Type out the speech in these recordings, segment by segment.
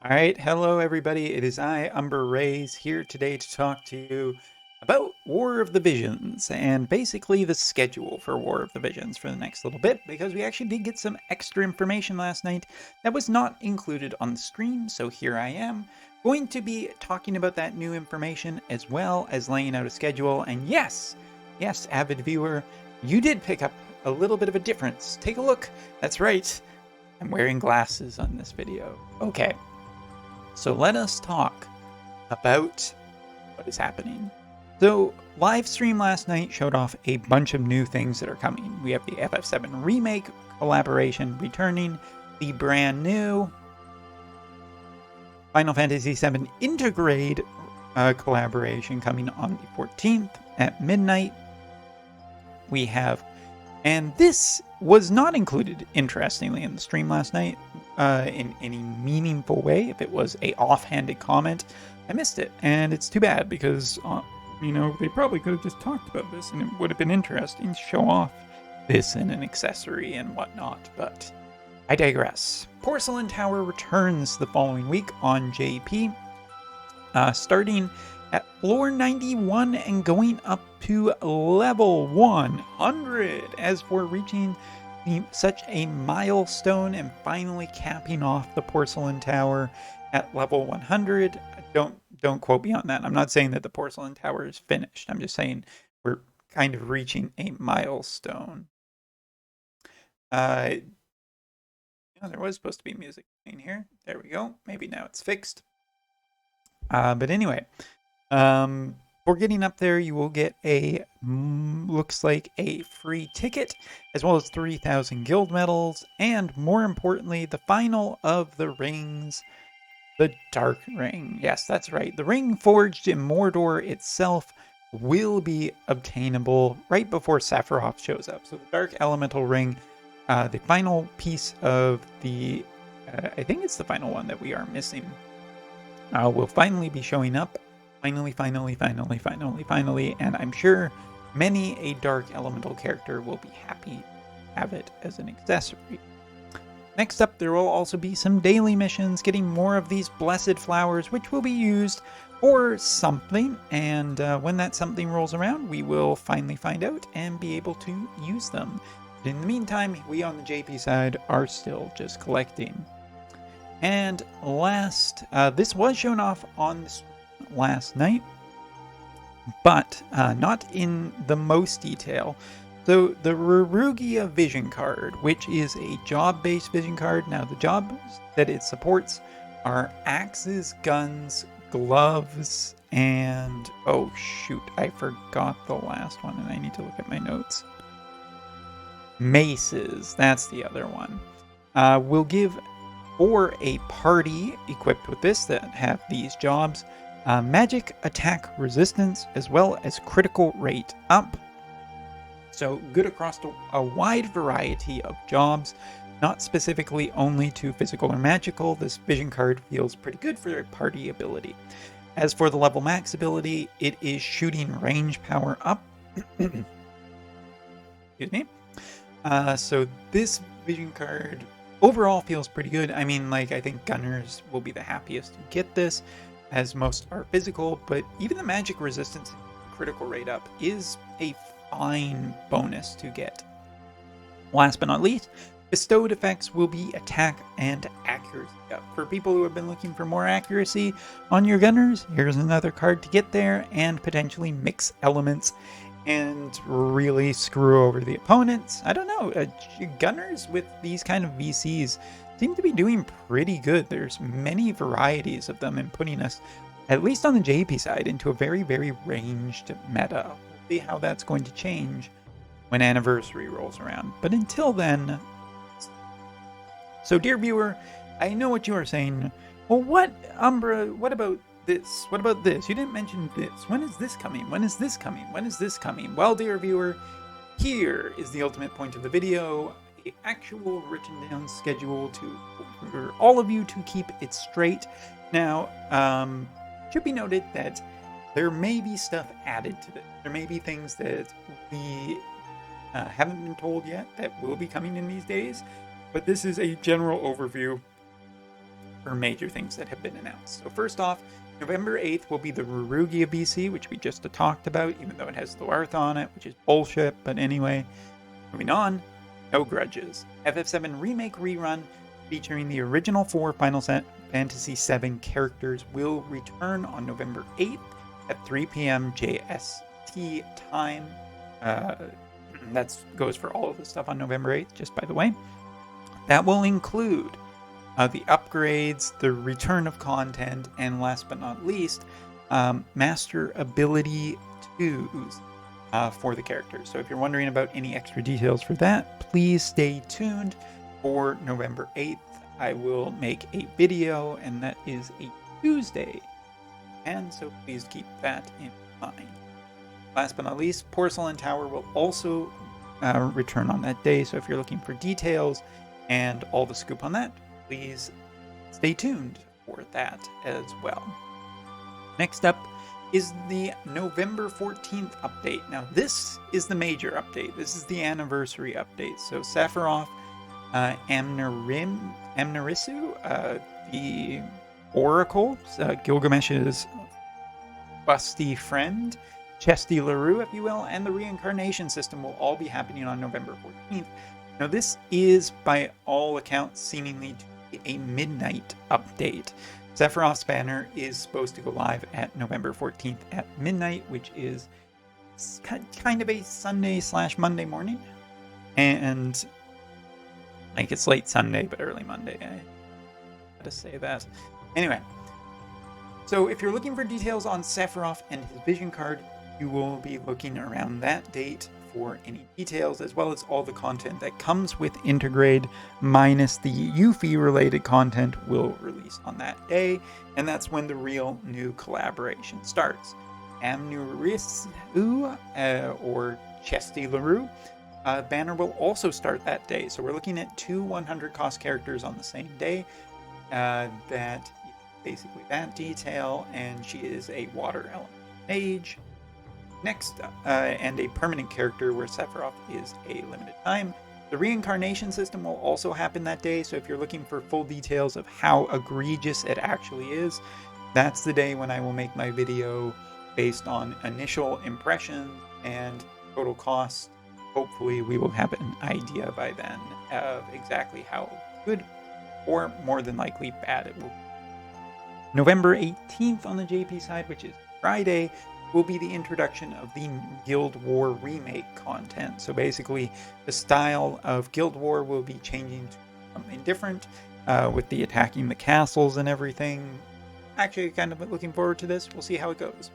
All right, hello everybody. It is I, Umber Rays, here today to talk to you about War of the Visions and basically the schedule for War of the Visions for the next little bit, because we actually did get some extra information last night that was not included on the stream. So here I am, going to be talking about that new information as well as laying out a schedule. And yes, avid viewer, you did pick up a little bit of a difference. Take a look. That's right. I'm wearing glasses on this video. Okay. So let us talk about what is happening. So, live stream last night showed off a bunch of new things that are coming. We have the FF7 remake collaboration returning, the brand new Final Fantasy VII Intergrade collaboration coming on the 14th at midnight. We have, and this was not included, interestingly, in the stream last night in any meaningful way. If it was a offhanded comment, I missed it, and it's too bad because they probably could have just talked about this, and it would have been interesting to show off this in an accessory and whatnot. But I digress. Porcelain Tower returns the following week on JP, starting at floor 91 and going up to level 100. As for reaching such a milestone and finally capping off the Porcelain Tower at level 100, don't quote me on that. I'm not saying that the Porcelain Tower is finished. I'm just saying we're kind of reaching a milestone. There was supposed to be music in here. There we go. Maybe now it's fixed. But anyway, for getting up there, you will get looks like a free ticket, as well as 3,000 guild medals, and more importantly, the final of the rings, the Dark Ring. Yes, that's right. The ring forged in Mordor itself will be obtainable right before Sephiroth shows up. So the Dark Elemental Ring, the final piece of the, I think it's the final one that we are missing, will finally be showing up. Finally, and I'm sure many a Dark Elemental character will be happy to have it as an accessory. Next up, there will also be some daily missions, getting more of these blessed flowers, which will be used for something, and when that something rolls around, we will finally find out and be able to use them. But in the meantime, we on the JP side are still just collecting. And last, this was shown off on the last night, but not in the most detail. So the Rurugia vision card, which is a job-based vision card. Now the jobs that it supports are axes, guns, gloves, and oh shoot, I forgot the last one and I need to look at my notes. Maces, that's the other one. We'll give for a party equipped with this that have these jobs, magic attack resistance as well as critical rate up. So good across a wide variety of jobs, not specifically only to physical or magical. This vision card feels pretty good for a party ability. As for the level max ability, it is shooting range power up. Excuse me. So this vision card overall feels pretty good. I mean, I think gunners will be the happiest to get this, as most are physical, but even the magic resistance and critical rate up is a fine bonus to get. Last but not least, bestowed effects will be attack and accuracy up. For people who have been looking for more accuracy on your gunners, here's another card to get there and potentially mix elements and really screw over the opponents. I don't know, gunners with these kind of VCs seem to be doing pretty good. There's many varieties of them and putting us, at least on the JP side, into a very, very ranged meta. We'll see how that's going to change when Anniversary rolls around. But until then, so dear viewer, I know what you are saying. Well, what, Umbra, what about this? What about this? You didn't mention this. When is this coming? When is this coming? When is this coming? Well, dear viewer, here is the ultimate point of the video. The actual written down schedule for all of you to keep it straight. Now, should be noted that there may be stuff added to this. There may be things that we haven't been told yet that will be coming in these days, but this is a general overview or major things that have been announced. So first off, November 8th will be the Rurugia VC, which we just talked about, even though it has Luarth on it, which is bullshit. But anyway, moving on, no grudges. FF7 Remake Rerun featuring the original 4 Final Fantasy VII characters will return on November 8th at 3 p.m. JST time. That goes for all of the stuff on November 8th, just by the way. That will include the upgrades, the return of content, and last but not least, Master Ability 2s for the characters. So if you're wondering about any extra details for that, please stay tuned for November 8th. I will make a video, and that is a Tuesday. And so please keep that in mind. Last but not least, Porcelain Tower will also return on that day. So if you're looking for details and all the scoop on that, please stay tuned for that as well. Next up is the November 14th update. Now, this is the major update. This is the anniversary update. So Sephiroth, Amnarisu, the Oracle, Gilgamesh's busty friend, Chesty LaRue, if you will, and the reincarnation system will all be happening on November 14th. Now, this is, by all accounts, seemingly to be a midnight update. Sephiroth's banner is supposed to go live at November 14th at midnight, which is kind of a Sunday/Monday morning. And like, it's late Sunday, but early Monday. I gotta say that. Anyway, so if you're looking for details on Sephiroth and his vision card, you will be looking around that date for any details, as well as all the content that comes with Intergrade, minus the Yuffie related content will release on that day, and that's when the real new collaboration starts. Amnurisu, or Chesty LaRue, banner will also start that day, so we're looking at 2 100 cost characters on the same day. That basically that detail, and she is a water element mage. Next, and a permanent character where Sephiroth is a limited time. The reincarnation system will also happen that day, so if you're looking for full details of how egregious it actually is, that's the day when I will make my video based on initial impressions and total cost. Hopefully we will have an idea by then of exactly how good or more than likely bad it will be. November 18th on the JP side, which is Friday, will be the introduction of the Guild War Remake content. So basically, the style of Guild War will be changing to something different, with the attacking the castles and everything. Actually, kind of looking forward to this. We'll see how it goes.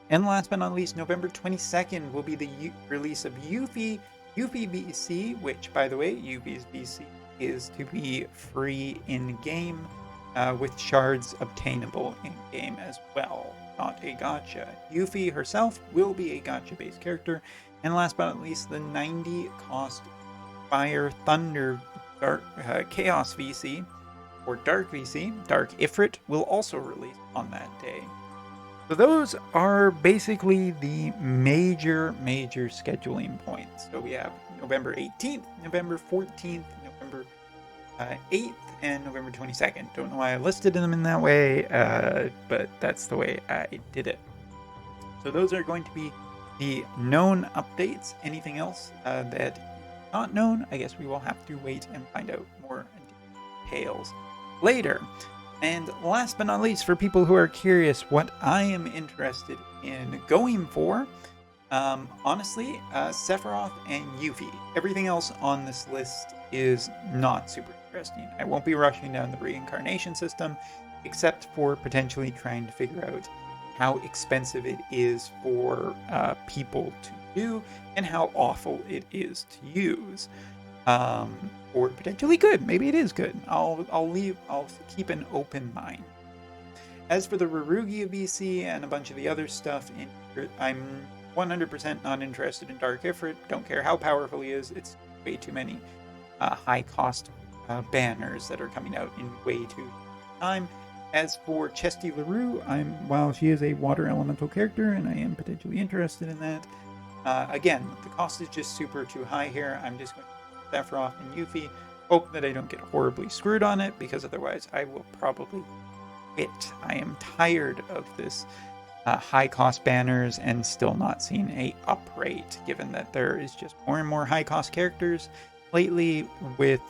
And last but not least, November 22nd will be the release of Yuffie VC, which, by the way, Yuffie's VC is to be free in-game, with shards obtainable in-game as well. Not a gacha. Yuffie herself will be a gacha-based character. And last but not least, the 90 cost Fire Thunder Dark Chaos VC, or Dark VC, Dark Ifrit, will also release on that day. So those are basically the major scheduling points. So we have November 18th, November 14th, November 8th, and November 22nd. Don't know why I listed them in that way, but that's the way I did it. So those are going to be the known updates. Anything else that is not known, I guess we will have to wait and find out more details later. And last but not least, for people who are curious what I am interested in going for, honestly, Sephiroth and Yuffie. Everything else on this list is not super interesting. I won't be rushing down the reincarnation system, except for potentially trying to figure out how expensive it is for people to do and how awful it is to use. Or potentially good. Maybe it is good. I'll keep an open mind. As for the Rurugia VC and a bunch of the other stuff, I'm 100% not interested in Dark Ifrit. Don't care how powerful he is. It's way too many high cost banners that are coming out in way too time. As for Chesty LaRue, while she is a water elemental character and I am potentially interested in that, again, the cost is just super too high here. I'm just going to Sephiroth and Yuffie Hope that I don't get horribly screwed on it, because otherwise I will probably quit. I am tired of this high cost banners and still not seeing a up rate, given that there is just more and more high cost characters lately with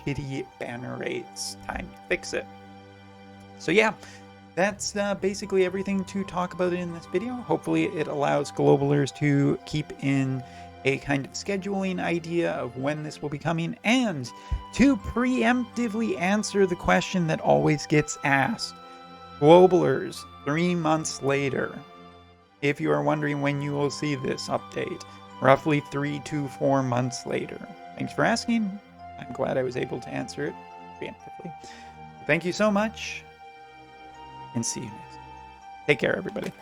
shitty banner rates. Time to fix it. So yeah, that's basically everything to talk about in this video. Hopefully it allows globalers to keep in a kind of scheduling idea of when this will be coming, and to preemptively answer the question that always gets asked. Globalers, 3 months later, if you are wondering when you will see this update, roughly 3 to 4 months later. Thanks for asking. I'm glad I was able to answer it preemptively. Thank you so much, and see you next. Take care, everybody.